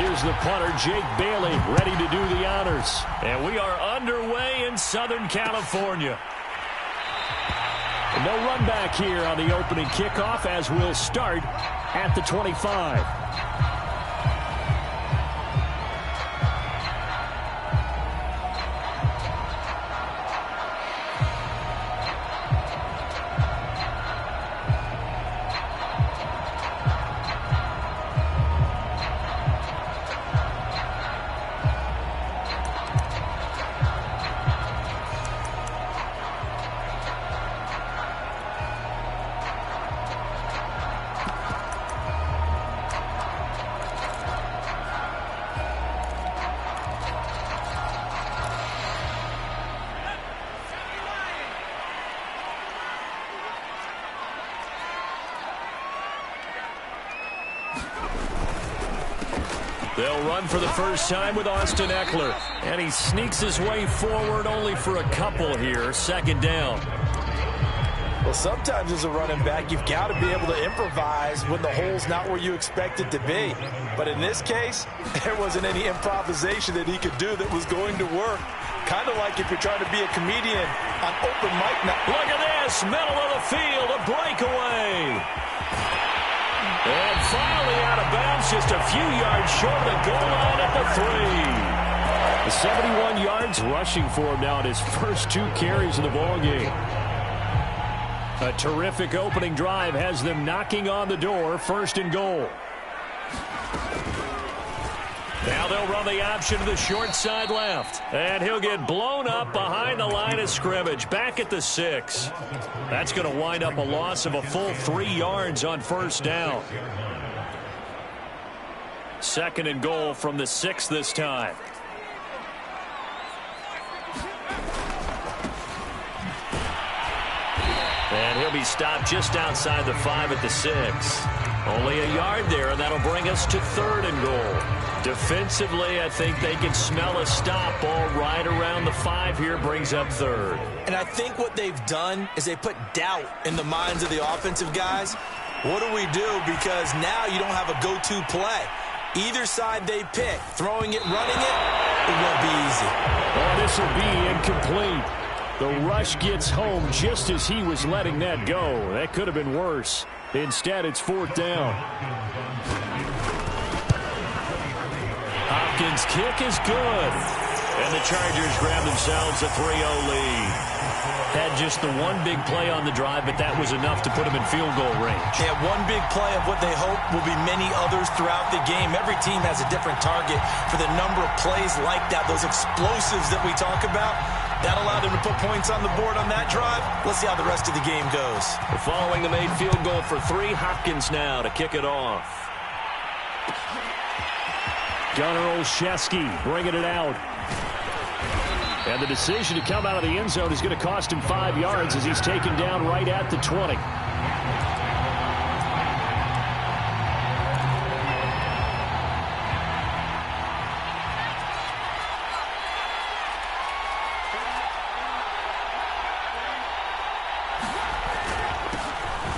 Here's the punter, Jake Bailey, ready to do the honors. And we are underway in Southern California. No run back here on the opening kickoff as we'll start at the 25. They'll run for the first time with Austin Eckler. And he sneaks his way forward only for a couple here. Second down. Well, sometimes as a running back, you've got to be able to improvise when the hole's not where you expect it to be. But in this case, there wasn't any improvisation that he could do that was going to work. Kind of like if you're trying to be a comedian on open mic night. Look at this. Middle of the field. A breakaway. And finally out of bounds, just a few yards short of the goal line at the 3. 71 yards rushing for him now in his first 2 carries in the ballgame. A terrific opening drive has them knocking on the door. First and goal. Now they'll run the option to the short side left. And he'll get blown up behind the line of scrimmage. Back at the 6. That's going to wind up a loss of a full 3 yards on first down. Second and goal from the 6 this time. And he'll be stopped just outside the 5 at the 6. Only a yard there, and that'll bring us to third and goal. Defensively, I think they can smell a stop. Ball right around the 5 here brings up third. And I think what they've done is they put doubt in the minds of the offensive guys. What do we do? Because now you don't have a go-to play. Either side they pick, throwing it, running it won't be easy. Oh, this will be incomplete. The rush gets home just as he was letting that go. That could have been worse. Instead, it's fourth down. Hopkins' kick is good. And the Chargers grab themselves a 3-0 lead. Had just the one big play on the drive, but that was enough to put them in field goal range. Yeah, one big play of what they hope will be many others throughout the game. Every team has a different target for the number of plays like that, those explosives that we talk about. That allowed them to put points on the board on that drive. Let's see how the rest of the game goes. Following the made field goal for 3, Hopkins now to kick it off. Gunnar Olszewski bringing it out. And the decision to come out of the end zone is going to cost him 5 yards as he's taken down right at the 20.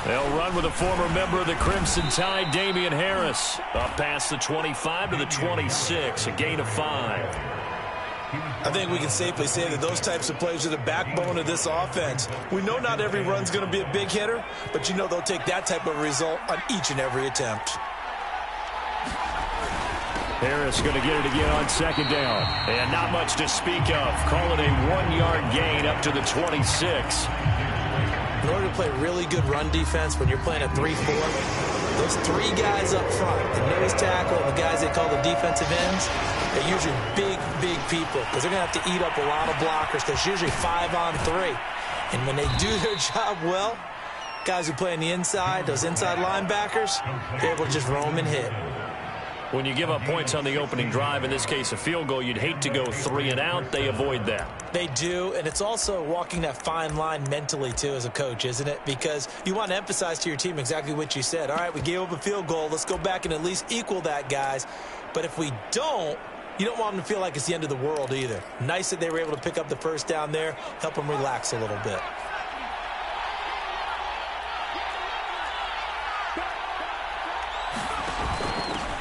They'll run with a former member of the Crimson Tide, Damian Harris. Up past the 25 to the 26, a gain of 5. I think we can safely say that those types of plays are the backbone of this offense. We know not every run's going to be a big hitter, but you know they'll take that type of result on each and every attempt. Harris going to get it again on second down. And not much to speak of. Call it a 1-yard gain up to the 26. In order to play really good run defense when you're playing a 3-4, those 3 guys up front, the nose tackle and the guys they call the defensive ends, they're usually big, big people because they're going to have to eat up a lot of blockers because usually 5-on-3. And when they do their job well, guys who play on the inside, those inside linebackers, they're able to just roam and hit. When you give up points on the opening drive, in this case a field goal, you'd hate to go 3 and out. They avoid that. They do, and it's also walking that fine line mentally, too, as a coach, isn't it? Because you want to emphasize to your team exactly what you said. All right, we gave up a field goal. Let's go back and at least equal that, guys. But if we don't, you don't want them to feel like it's the end of the world either. Nice that they were able to pick up the first down there, help them relax a little bit.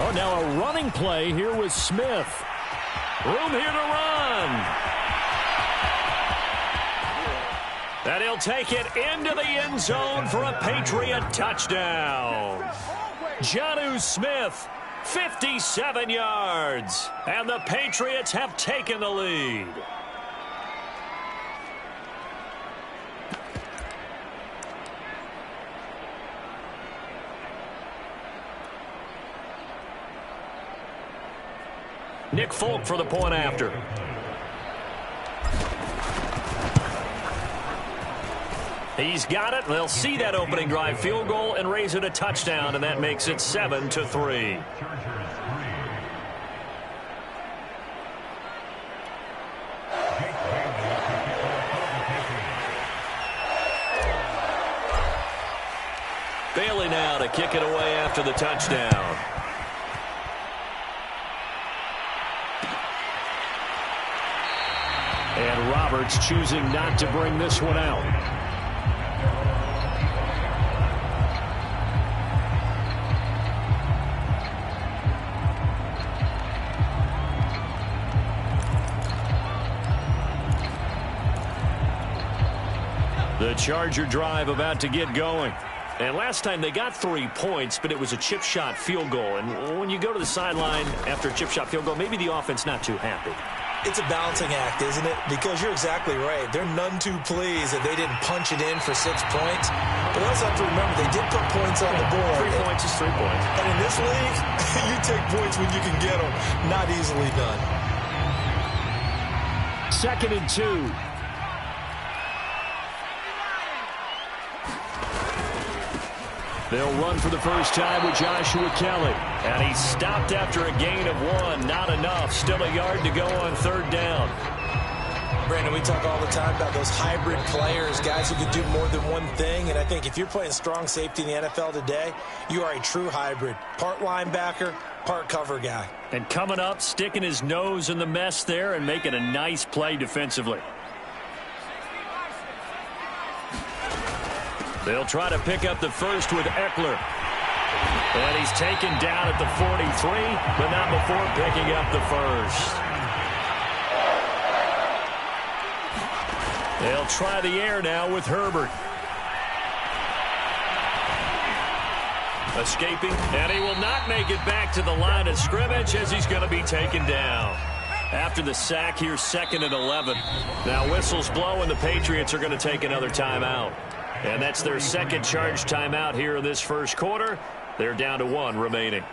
Oh, now a running play here with Smith. Room here to run. And he'll take it into the end zone for a Patriot touchdown. Jonnu Smith, 57 yards. And the Patriots have taken the lead. Nick Folk for the point after. He's got it. They'll see that opening drive field goal and raise it a touchdown, and that makes it 7-3. Bailey now to kick it away after the touchdown. And Roberts choosing not to bring this one out. The Charger drive about to get going. And last time they got 3 points, but it was a chip shot field goal. And when you go to the sideline after a chip shot field goal, maybe the offense not too happy. It's a balancing act, isn't it? Because you're exactly right. They're none too pleased that they didn't punch it in for 6 points. But also have to remember, they did put points on the board. 3 points is 3 points. And in this league, you take points when you can get them. Not easily done. 2nd and 2. They'll run for the first time with Joshua Kelly. And he stopped after a gain of 1. Not enough. Still a yard to go on 3rd down. Brandon, we talk all the time about those hybrid players, guys who can do more than one thing. And I think if you're playing strong safety in the NFL today, you are a true hybrid. Part linebacker, part cover guy. And coming up, sticking his nose in the mess there and making a nice play defensively. They'll try to pick up the first with Eckler. And he's taken down at the 43, but not before picking up the first. They'll try the air now with Herbert. Escaping, and he will not make it back to the line of scrimmage as he's going to be taken down. After the sack, here's 2nd and 11. Now whistles blow, and the Patriots are going to take another timeout. And that's their 2nd charge timeout here in this first quarter. They're down to 1 remaining.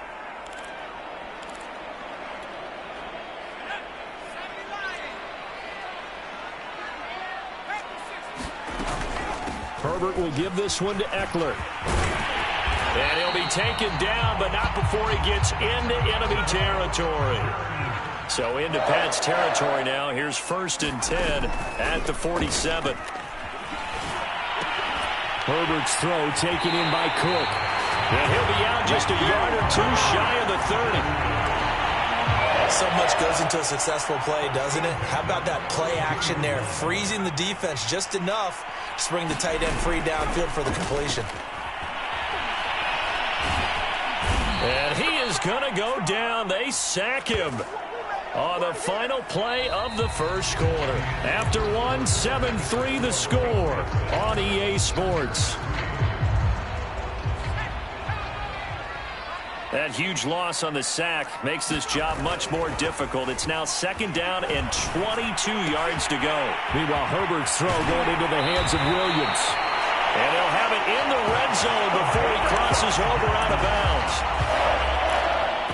Herbert will give this one to Eckler. And he'll be taken down, but not before he gets into enemy territory. So into Pat's territory now. Here's 1st and 10 at the 47. Herbert's throw taken in by Cook. And he'll be out just a yard or 2 shy of the 30. So much goes into a successful play, doesn't it? How about that play action there? Freezing the defense just enough to bring the tight end free downfield for the completion. And he is going to go down. They sack him on the final play of the first quarter. After 1, 7-3 the score on EA Sports. That huge loss on the sack makes this job much more difficult. It's now 2nd down and 22 yards to go. Meanwhile, Herbert's throw going into the hands of Williams. And he'll have it in the red zone before he crosses over out of bounds.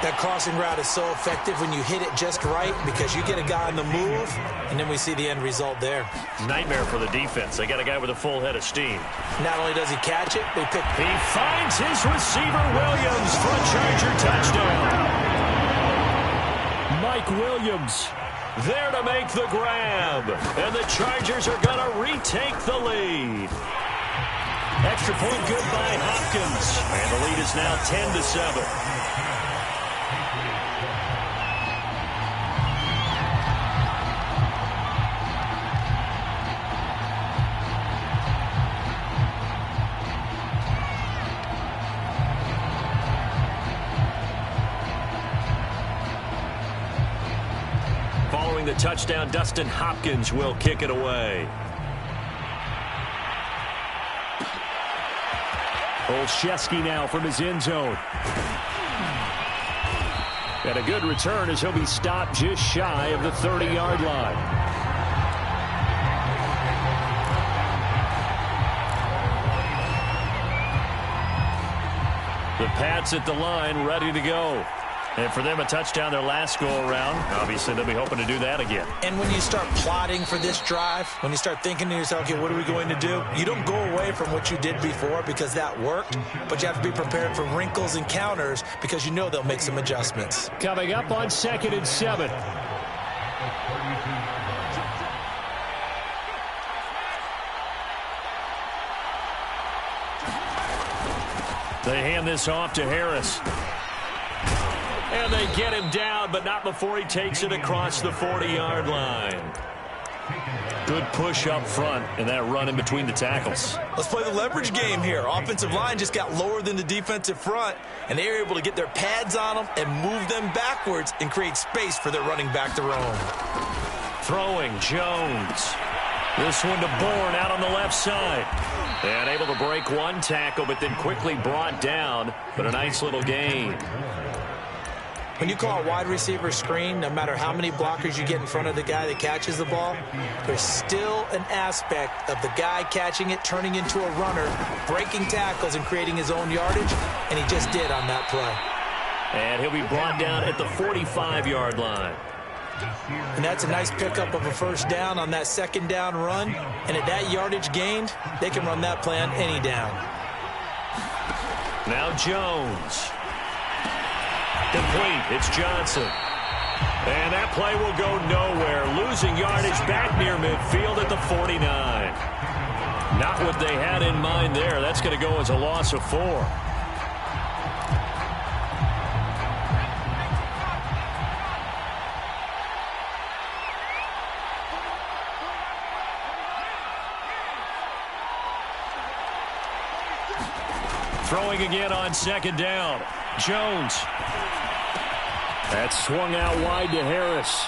That crossing route is so effective when you hit it just right because you get a guy on the move, and then we see the end result there. Nightmare for the defense. They got a guy with a full head of steam. Not only does he catch it, they pick. He finds his receiver, Williams, for a Charger touchdown. Mike Williams there to make the grab. And the Chargers are going to retake the lead. Extra point good by Hopkins. And the lead is now 10-7. the touchdown. Dustin Hopkins will kick it away. Olszewski now from his end zone. And a good return as he'll be stopped just shy of the 30-yard line. The Pats at the line, ready to go. And for them, a touchdown their last go-around. Obviously, they'll be hoping to do that again. And when you start plotting for this drive, when you start thinking to yourself, okay, what are we going to do? You don't go away from what you did before because that worked, but you have to be prepared for wrinkles and counters because you know they'll make some adjustments. Coming up on 2nd and 7. They hand this off to Harris. And they get him down, but not before he takes it across the 40-yard line. Good push up front, and that run in between the tackles. Let's play the leverage game here. Offensive line just got lower than the defensive front, and they were able to get their pads on them and move them backwards and create space for their running back to roam. Throwing, Jones. This one to Bourne out on the left side. And able to break one tackle, but then quickly brought down. But a nice little gain. When you call a wide receiver screen, no matter how many blockers you get in front of the guy that catches the ball, there's still an aspect of the guy catching it, turning into a runner, breaking tackles and creating his own yardage, and he just did on that play. And he'll be brought down at the 45-yard line. And that's a nice pickup of a first down on that second down run. And at that yardage gained, they can run that play on any down. Now Jones. Complete. It's Johnson. And that play will go nowhere. Losing yardage back near midfield at the 49. Not what they had in mind there. That's going to go as a loss of 4. Throwing again on second down. Jones. That's swung out wide to Harris.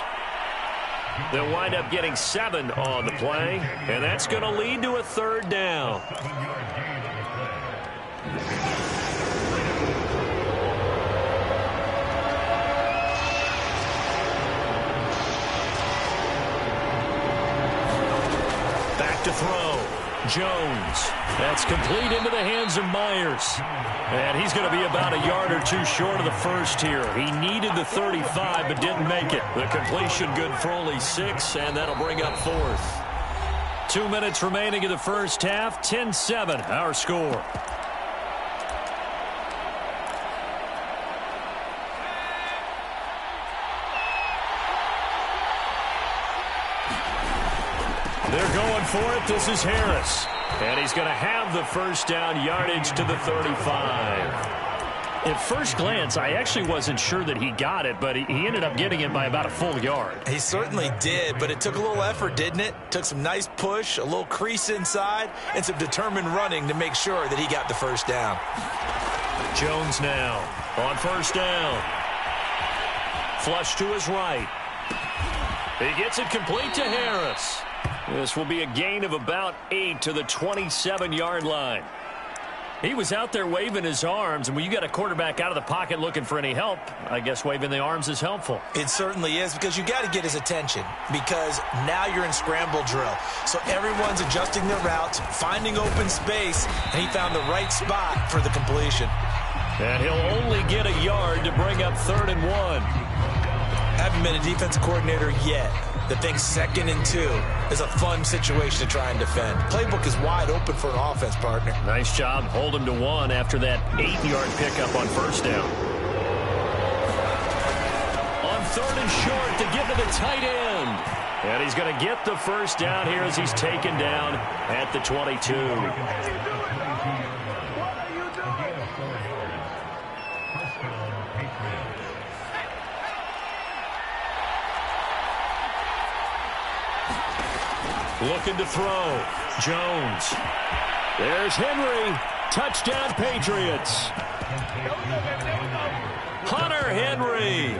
They'll wind up getting 7 on the play, and that's going to lead to a third down. Back to throw. Jones. That's complete into the hands of Myers. And he's going to be about a yard or two short of the first here. He needed the 35 but didn't make it. The completion good for only 6, and that'll bring up 4th. 2 minutes remaining in the first half. 10-7 our score. They're going for it. This is Harris. And he's going to have the first down, yardage to the 35. At first glance, I actually wasn't sure that he got it, but he ended up getting it by about a full yard. He certainly did, but it took a little effort, didn't it? Took some nice push, a little crease inside, and some determined running to make sure that he got the first down. Jones now on first down. Flush to his right. He gets it complete to Harris. This will be a gain of about 8 to the 27-yard line. He was out there waving his arms, and when you got a quarterback out of the pocket looking for any help, I guess waving the arms is helpful. It certainly is, because you got to get his attention, because now you're in scramble drill. So everyone's adjusting their routes, finding open space, and he found the right spot for the completion. And he'll only get a yard to bring up 3rd and 1. Haven't been a defensive coordinator yet that thinks 2nd and 2 is a fun situation to try and defend. Playbook is wide open for an offense, partner. Nice job. Hold him to 1 after that 8-yard pickup on first down. On 3rd and short to get to the tight end. And he's going to get the first down here as he's taken down at the 22. Looking to throw. Jones. There's Henry. Touchdown, Patriots. Hunter Henry.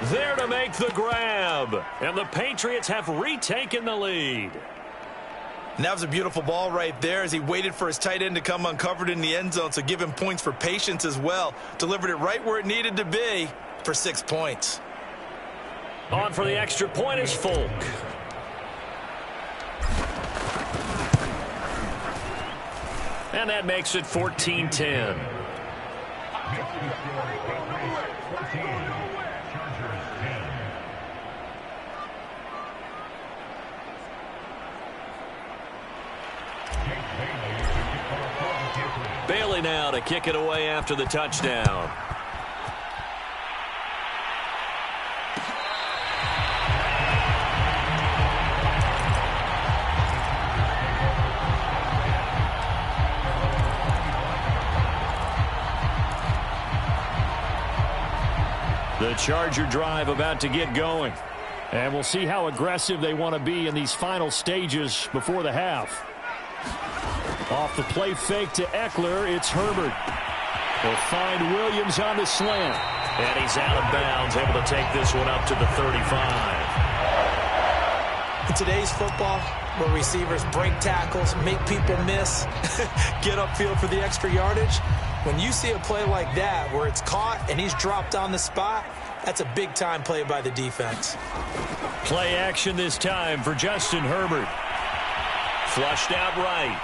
There to make the grab. And the Patriots have retaken the lead. And that was a beautiful ball right there as he waited for his tight end to come uncovered in the end zone, so give him points for patience as well. Delivered it right where it needed to be for 6 points. On for the extra point is Folk. And that makes it 14-10. Bailey now to kick it away after the touchdown. The Charger drive about to get going. And we'll see how aggressive they want to be in these final stages before the half. Off the play fake to Eckler, it's Herbert. He'll find Williams on the slant. And he's out of bounds, able to take this one up to the 35. In today's football, where receivers break tackles, make people miss, get upfield for the extra yardage, when you see a play like that where it's caught and he's dropped on the spot, that's a big-time play by the defense. Play action this time for Justin Herbert. Flushed out right.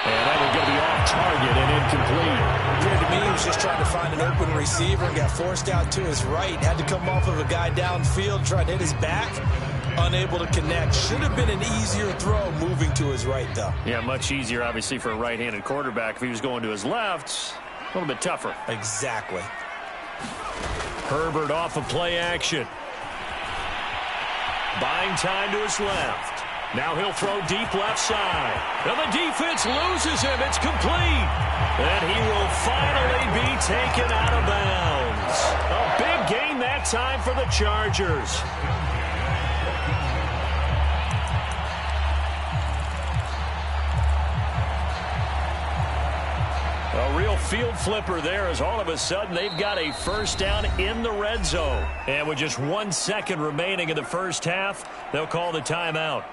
And that was going to be off target and incomplete. Appeared to me he was just trying to find an open receiver and got forced out to his right. Had to come off of a guy downfield, trying to hit his back. Unable to connect. Should have been an easier throw moving to his right, though. Yeah, much easier, obviously, for a right-handed quarterback. If he was going to his left, a little bit tougher. Exactly. Herbert off of play action. Buying time to his left. Now he'll throw deep left side. And the defense loses him. It's complete. And he will finally be taken out of bounds. A big gain that time for the Chargers. A real field flipper there as all of a sudden they've got a first down in the red zone. And with just 1 second remaining in the first half, they'll call the timeout.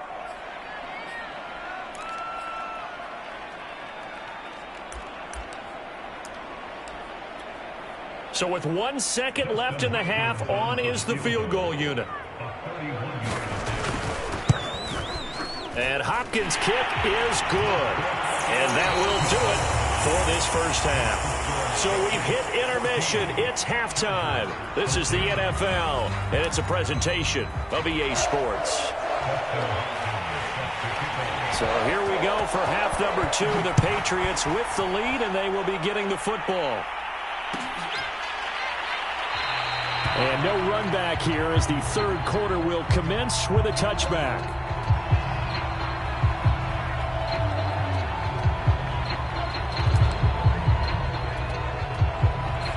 So with 1 second left in the half, on is the field goal unit. And Hopkins' kick is good. And that will do it for this first half. So we've hit intermission. It's halftime. This is the NFL, and it's a presentation of EA Sports. So here we go for half number 2. The Patriots with the lead, and they will be getting the football. And no run back here as the third quarter will commence with a touchback.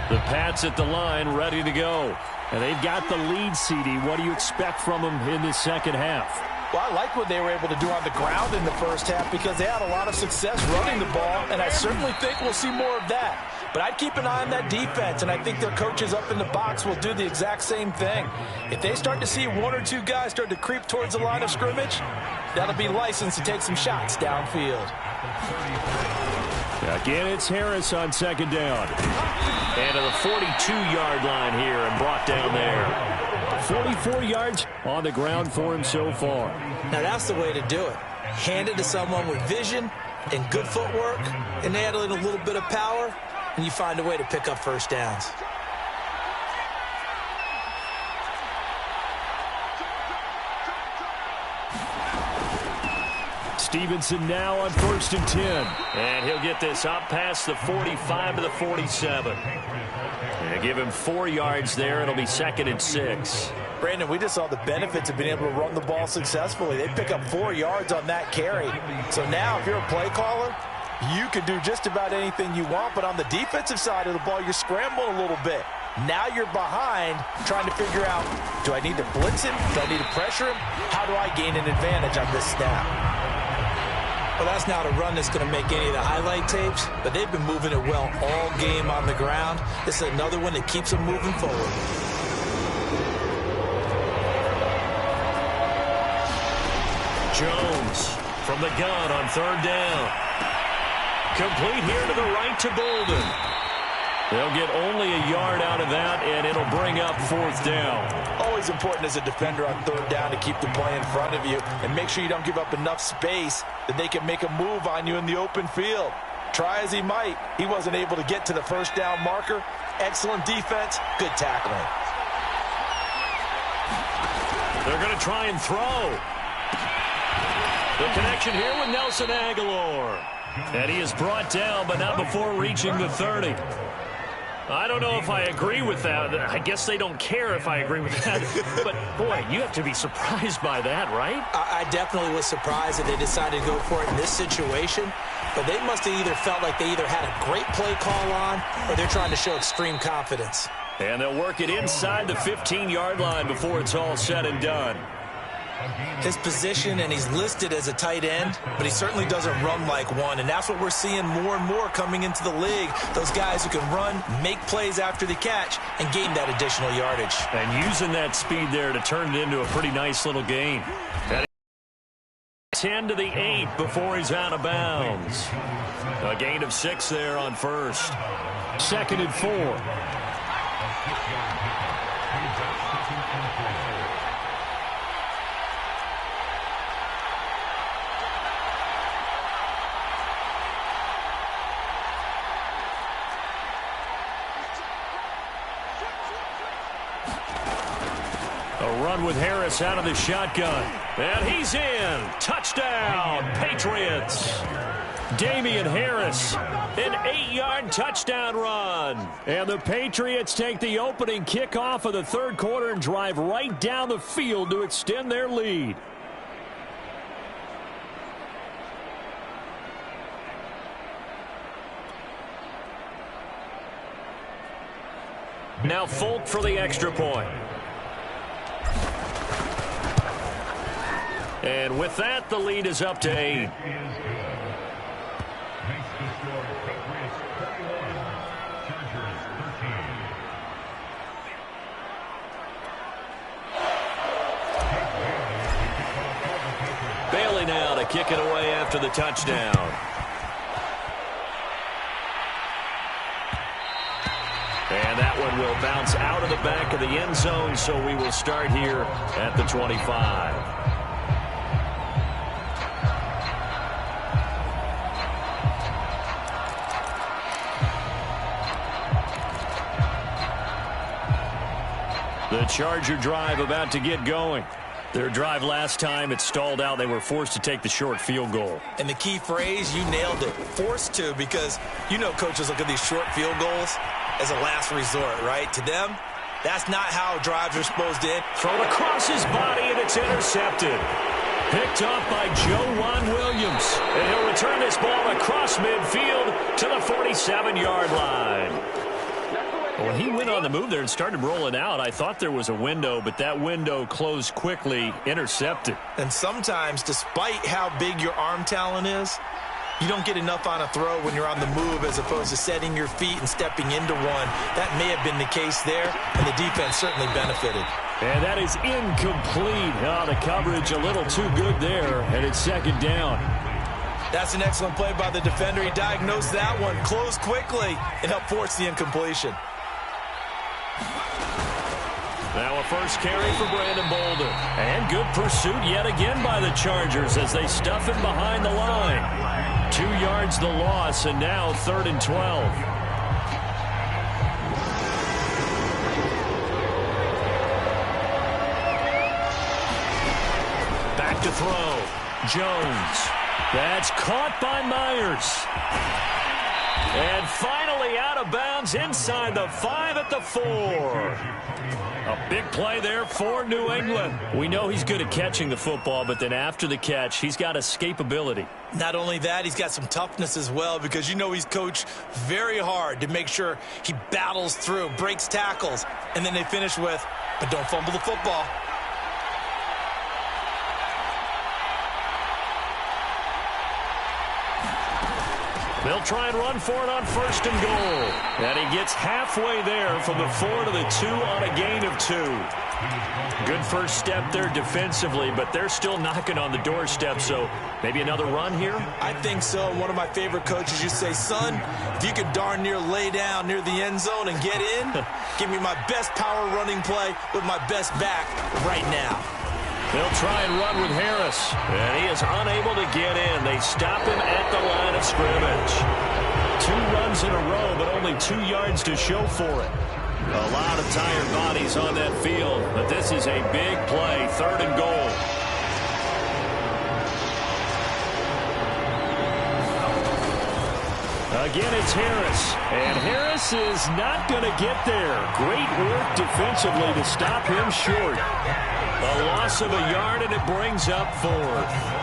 The Pats at the line ready to go. And they've got the lead, CD. What do you expect from them in this second half? Well, I like what they were able to do on the ground in the first half because they had a lot of success running the ball, and I certainly think we'll see more of that. But I'd keep an eye on that defense, and I think their coaches up in the box will do the exact same thing. If they start to see 1 or 2 guys start to creep towards the line of scrimmage, that'll be licensed to take some shots downfield. Again, it's Harris on second down. And to the 42-yard line here and brought down there. 44 yards on the ground for him so far. Now that's the way to do it. Hand it to someone with vision and good footwork, and add in a little bit of power, and you find a way to pick up first downs. Stevenson now on 1st and 10. And he'll get this up past the 45 to the 47. And give him 4 yards there. It'll be 2nd and 6. Brandon, we just saw the benefits of being able to run the ball successfully. They pick up 4 yards on that carry. So now if you're a play caller, you can do just about anything you want. But on the defensive side of the ball, you're scrambling a little bit. Now you're behind trying to figure out, do I need to blitz him? Do I need to pressure him? How do I gain an advantage on this snap? Well, that's not a run that's going to make any of the highlight tapes, but they've been moving it well all game on the ground. This is another one that keeps them moving forward. Jones from the gun on third down. Complete here to the right to Bolden. They'll get only a yard out of that, and it'll bring up fourth down. Always important as a defender on third down to keep the play in front of you and make sure you don't give up enough space that they can make a move on you in the open field. Try as he might, he wasn't able to get to the first down marker. Excellent defense, good tackling. They're going to try and throw. The connection here with Nelson Aguilar. And he is brought down, but not before reaching the 30. I don't know if I agree with that. I guess they don't care if I agree with that. But, boy, you have to be surprised by that, right? I definitely was surprised that they decided to go for it in this situation. But they must have either felt like they either had a great play call on or they're trying to show extreme confidence. And they'll work it inside the 15-yard line before it's all said and done. His position, and he's listed as a tight end, but he certainly doesn't run like one, and that's what we're seeing more and more coming into the league. Those guys who can run, make plays after the catch, and gain that additional yardage. And using that speed there to turn it into a pretty nice little gain. 10 to the 8 before he's out of bounds. A gain of 6 there on first. 2nd and 4. Run with Harris out of the shotgun. And he's in. Touchdown, Patriots. Damian Harris, an 8-yard touchdown run. And the Patriots take the opening kickoff of the third quarter and drive right down the field to extend their lead. Now Folk for the extra point. And with that, the lead is up to 8. Bailey now to kick it away after the touchdown. And that one will bounce out of the back of the end zone, so we will start here at the 25. The Charger drive about to get going. Their drive last time, it stalled out. They were forced to take the short field goal. And the key phrase, you nailed it, forced to, because you know coaches look at these short field goals as a last resort, right? To them, that's not how drives are supposed to end. Thrown across his body, and it's intercepted. Picked up by Joe Williams. And he'll return this ball across midfield to the 47-yard line. When he went on the move there and started rolling out, I thought there was a window, but that window closed quickly, intercepted. And sometimes, despite how big your arm talent is, you don't get enough on a throw when you're on the move as opposed to setting your feet and stepping into one. That may have been the case there, and the defense certainly benefited. And that is incomplete. Oh, the coverage a little too good there, and it's second down. That's an excellent play by the defender. He diagnosed that one, closed quickly, and helped force the incompletion. Now a first carry for Brandon Bolden. And good pursuit yet again by the Chargers as they stuff him behind the line. 2 yards the loss, and now 3rd and 12. Back to throw. Jones. That's caught by Myers. And finally out of bounds inside the 5 at the 4. A big play there for New England. We know he's good at catching the football, but then after the catch, he's got escapability. Not only that, he's got some toughness as well, because you know he's coached very hard to make sure he battles through, breaks tackles, and then they finish with, but don't fumble the football. They'll try and run for it on 1st and goal. And he gets halfway there from the 4 to the 2 on a gain of 2. Good first step there defensively, but they're still knocking on the doorstep, so maybe another run here? I think so. One of my favorite coaches used to say, son, if you could darn near lay down near the end zone and get in, give me my best power running play with my best back right now. They'll try and run with Harris, and he is unable to get in. They stop him at the line of scrimmage. 2 runs in a row, but only 2 yards to show for it. A lot of tired bodies on that field, but this is a big play, 3rd and goal. Again, it's Harris, and Harris is not going to get there. Great work defensively to stop him short. A loss of a yard, and it brings up 4th.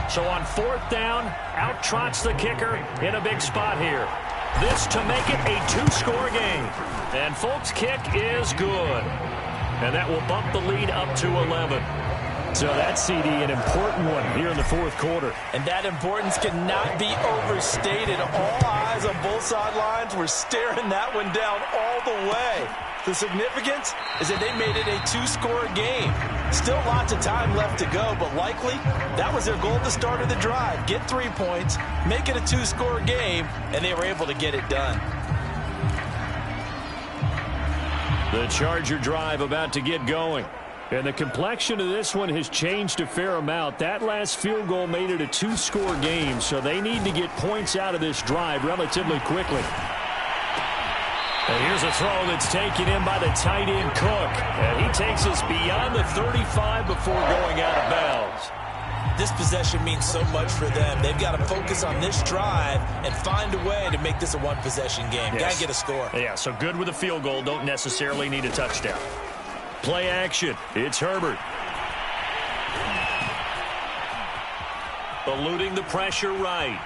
So on 4th down, out trots the kicker in a big spot here. This to make it a 2-score game. And Folk's kick is good. And that will bump the lead up to 11. So that CD, an important one here in the 4th quarter. And that importance cannot be overstated. All eyes on both sidelines were staring that one down all the way. The significance is that they made it a 2-score game. Still lots of time left to go, but likely that was their goal at the start of the drive. Get 3 points, make it a 2-score game, and they were able to get it done. The Charger drive about to get going. And the complexion of this one has changed a fair amount. That last field goal made it a 2-score game, so they need to get points out of this drive relatively quickly. And here's a throw that's taken in by the tight end Cook. And he takes us beyond the 35 before going out of bounds. This possession means so much for them. They've got to focus on this drive and find a way to make this a 1-possession game. Yes. Got to get a score. Yeah, so good with a field goal. Don't necessarily need a touchdown. Play action. It's Herbert. Eluding the pressure right.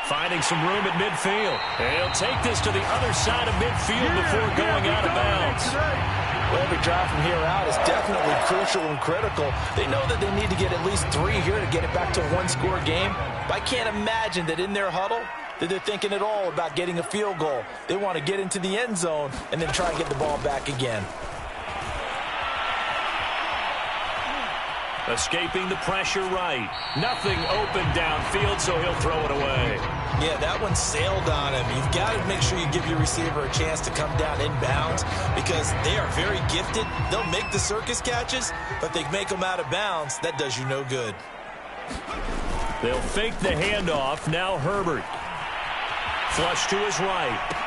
Finding some room at midfield. And he'll take this to the other side of midfield before going out of bounds. Well, every drive from here out is definitely crucial and critical. They know that they need to get at least 3 here to get it back to a 1-score game. But I can't imagine that in their huddle that they're thinking at all about getting a field goal. They want to get into the end zone and then try and get the ball back again. Escaping the pressure right. Nothing open downfield, so he'll throw it away. Yeah, that one sailed on him. You've got to make sure you give your receiver a chance to come down inbounds because they are very gifted. They'll make the circus catches, but they make them out of bounds. That does you no good. They'll fake the handoff. Now Herbert. Flush to his right.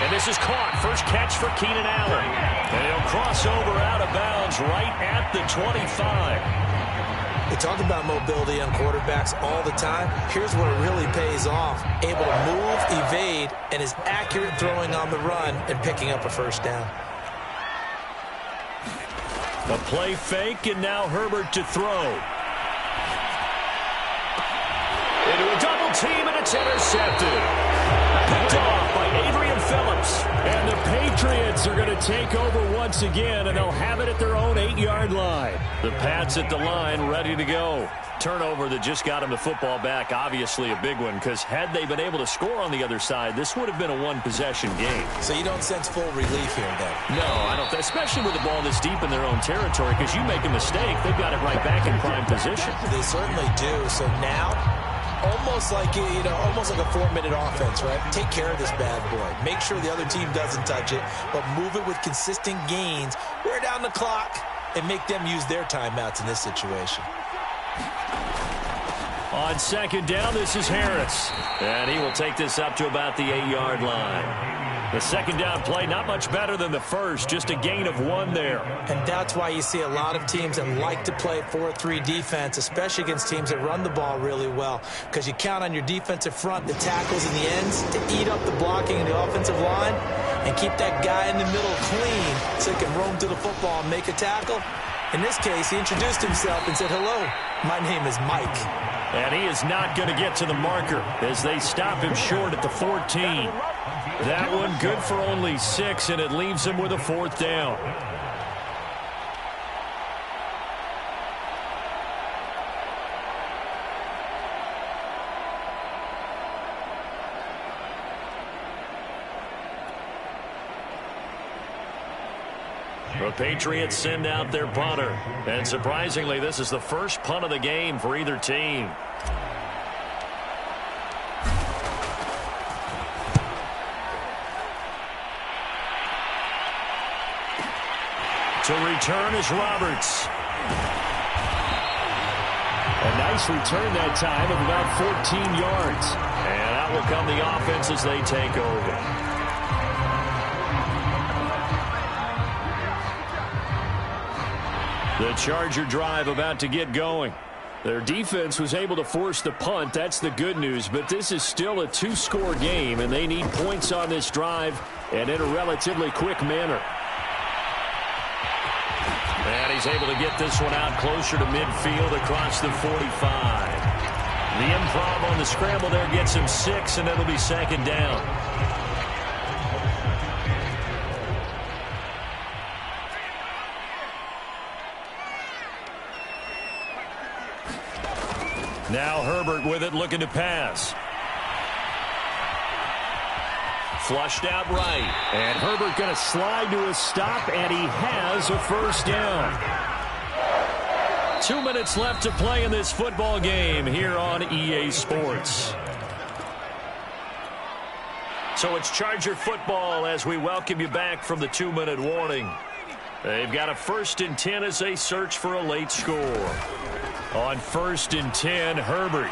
And this is caught. First catch for Keenan Allen. And he'll cross over out of bounds right at the 25. We talk about mobility on quarterbacks all the time. Here's where it really pays off. Able to move, evade, and is accurate throwing on the run and picking up a first down. A play fake, and now Herbert to throw. Into a double team, and it's intercepted. Picked off by Adrian Phillips. And the Patriots are going to take over once again, and they'll have it at their own 8-yard line. The Pats at the line, ready to go. Turnover that just got them the football back, obviously a big one, because had they been able to score on the other side, this would have been a 1-possession game. So you don't sense full relief here, then? No, I don't. Especially with the ball this deep in their own territory, because you make a mistake, they've got it right back in prime position. They certainly do. So now, almost like almost like a 4-minute offense, right? Take care of this bad boy. Make sure the other team doesn't touch it, but move it with consistent gains. Wear down the clock and make them use their timeouts in this situation. On second down, this is Harris. And he will take this up to about the 8-yard line. The second down play, not much better than the first, just a gain of 1 there. And that's why you see a lot of teams that like to play 4-3 defense, especially against teams that run the ball really well, because you count on your defensive front, the tackles and the ends, to eat up the blocking in the offensive line and keep that guy in the middle clean so he can roam to the football and make a tackle. In this case, he introduced himself and said, "Hello, my name is Mike." And he is not going to get to the marker as they stop him short at the 14. That one good for only 6, and it leaves him with a 4th down. The Patriots send out their punter. And surprisingly, this is the first punt of the game for either team. To return is Roberts. A nice return that time of about 14 yards. And out will come the offense as they take over. The Charger drive about to get going. Their defense was able to force the punt. That's the good news. But this is still a 2-score game, and they need points on this drive and in a relatively quick manner. And he's able to get this one out closer to midfield across the 45. The improv on the scramble there gets him 6, and it'll be 2nd down. Now Herbert with it, looking to pass. Flushed out right. And Herbert going to slide to a stop, and he has a 1st down. 2 minutes left to play in this football game here on EA Sports. So it's Charger football as we welcome you back from the 2-minute warning. They've got a 1st and 10 as they search for a late score. On 1st and 10, Herbert.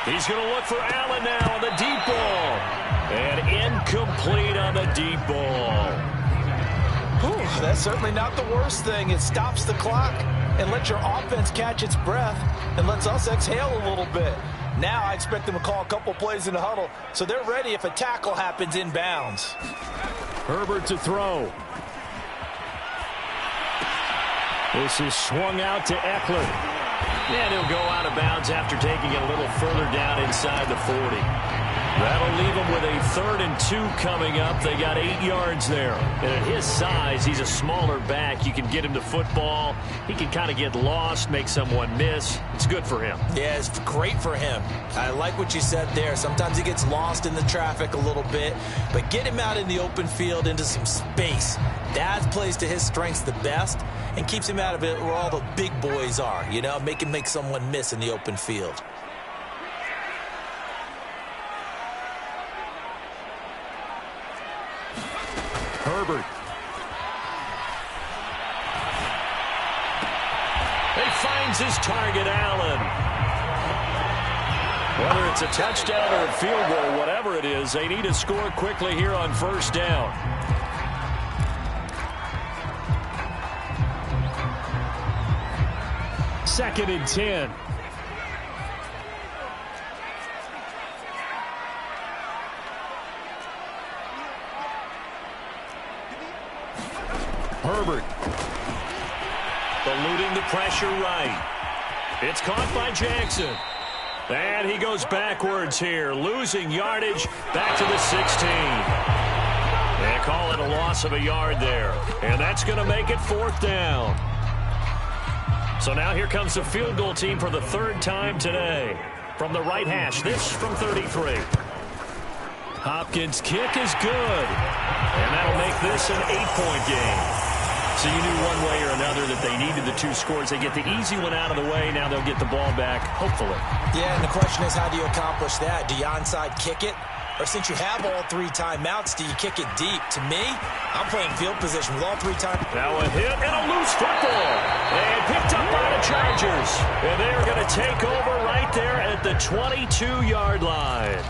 He's going to look for Allen now on the deep ball. And incomplete on the deep ball. Whew, that's certainly not the worst thing. It stops the clock and lets your offense catch its breath and lets us exhale a little bit. Now I expect them to call a couple plays in the huddle so they're ready if a tackle happens inbounds. Herbert to throw. This is swung out to Eckler. And he'll go out of bounds after taking it a little further down inside the 40. That'll leave him with a 3rd and 2 coming up. They got 8 yards there. And at his size, he's a smaller back. You can get him to football. He can kind of get lost, make someone miss. It's good for him. Yeah, it's great for him. I like what you said there. Sometimes he gets lost in the traffic a little bit. But get him out in the open field into some space. That plays to his strengths the best and keeps him out of it where all the big boys are. You know, make him make someone miss in the open field. Herbert. He finds his target, Allen. Whether it's a touchdown or a field goal, whatever it is, they need to score quickly here on 1st down. Second and 10. Herbert. Eluding the pressure right. It's caught by Jackson. And he goes backwards here, losing yardage back to the 16. They call it a loss of a yard there. And that's going to make it 4th down. So now here comes the field goal team for the 3rd time today. From the right hash, this from 33. Hopkins' kick is good. And that'll make this an 8-point game. So you knew one way or another that they needed the 2 scores. They get the easy one out of the way. Now they'll get the ball back, hopefully. Yeah, and the question is, how do you accomplish that? Do you onside kick it? Or since you have all 3 timeouts, do you kick it deep? To me, I'm playing field position with all 3 timeouts. Now a hit and a loose football. And picked up by the Chargers. And they are going to take over right there at the 22-yard line.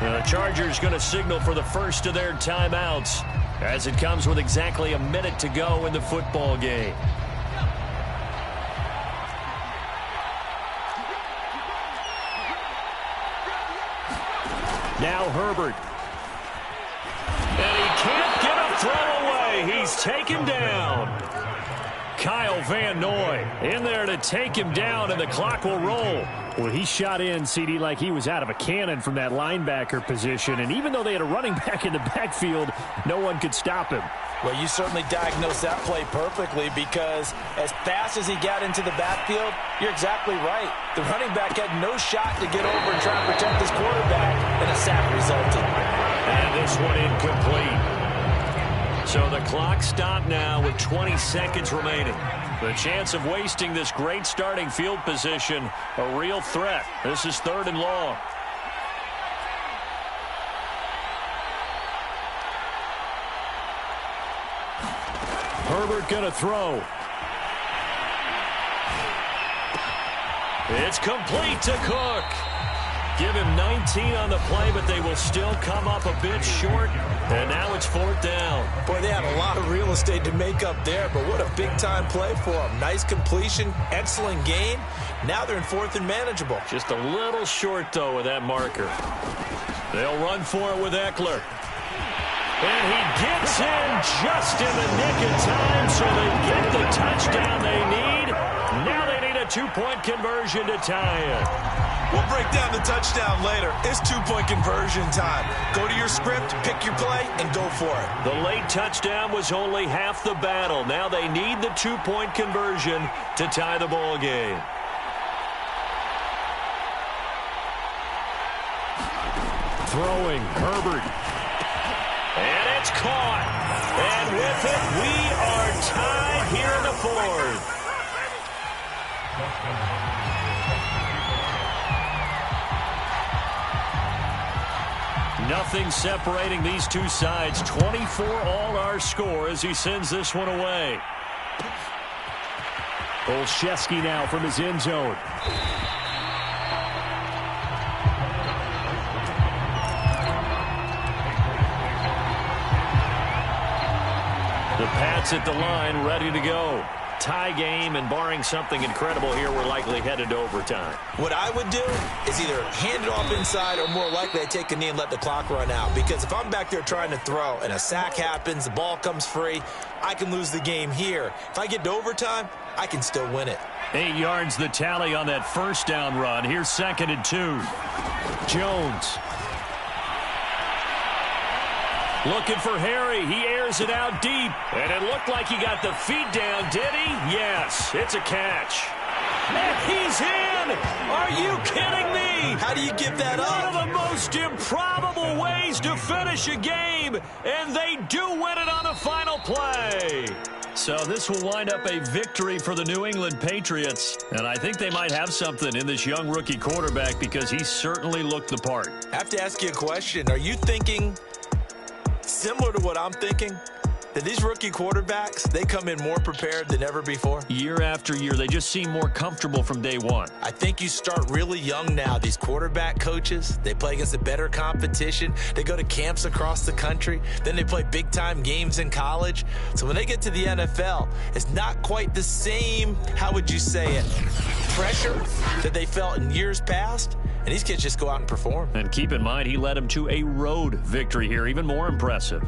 And the Chargers going to signal for the first of their timeouts as it comes with exactly a minute to go in the football game. Now Herbert. And he can't get a throw away. He's taken down. Kyle Van Noy in there to take him down, and the clock will roll. Well, he shot in, CD, like he was out of a cannon from that linebacker position. And even though they had a running back in the backfield, no one could stop him. Well, you certainly diagnosed that play perfectly, because as fast as he got into the backfield, you're exactly right. The running back had no shot to get over and try to protect his quarterback, and a sack resulted. And this one incomplete. So the clock stopped now with 20 seconds remaining. The chance of wasting this great starting field position, a real threat. This is 3rd and long. Herbert going to throw. It's complete to Cook. Give him 19 on the play, but they will still come up a bit short. And now it's 4th down. Boy, they had a lot of real estate to make up there, but what a big-time play for them. Nice completion, excellent gain. Now they're in 4th and manageable. Just a little short, though, with that marker. They'll run for it with Eckler. And he gets in just in the nick of time, so they get the touchdown they need. Now they need a 2-point conversion to tie it. We'll break down the touchdown later. It's 2-point conversion time. Go to your script, pick your play, and go for it. The late touchdown was only half the battle. Now they need the 2-point conversion to tie the ball game. Throwing, Herbert. And it's caught. And with it, we are tied here in the 4th. Nothing separating these two sides. 24 all our score as he sends this one away. Olszewski now from his end zone. The Pats at the line, ready to go. Tie game, and barring something incredible here, we're likely headed to overtime. What I would do is either hand it off inside, or more likely I take a knee and let the clock run out. Because if I'm back there trying to throw and a sack happens, the ball comes free, I can lose the game here. If I get to overtime, I can still win it. 8 yards the tally on that 1st down run. Here's 2nd and 2. Jones. Looking for Harry. He airs it out deep. And it looked like he got the feet down, did he? Yes, it's a catch. And he's in! Are you kidding me? How do you give that up? One of the most improbable ways to finish a game, and they do win it on the final play. So this will wind up a victory for the New England Patriots, and I think they might have something in this young rookie quarterback, because he certainly looked the part. I have to ask you a question. Are you thinking similar to what I'm thinking? That these rookie quarterbacks, they come in more prepared than ever before? Year after year, they just seem more comfortable from day one. I think you start really young now. These quarterback coaches, they play against a better competition. They go to camps across the country. Then they play big-time games in college. So when they get to the NFL, it's not quite the same, how would you say it, pressure that they felt in years past. And these kids just go out and perform. And keep in mind, he led them to a road victory here, even more impressive.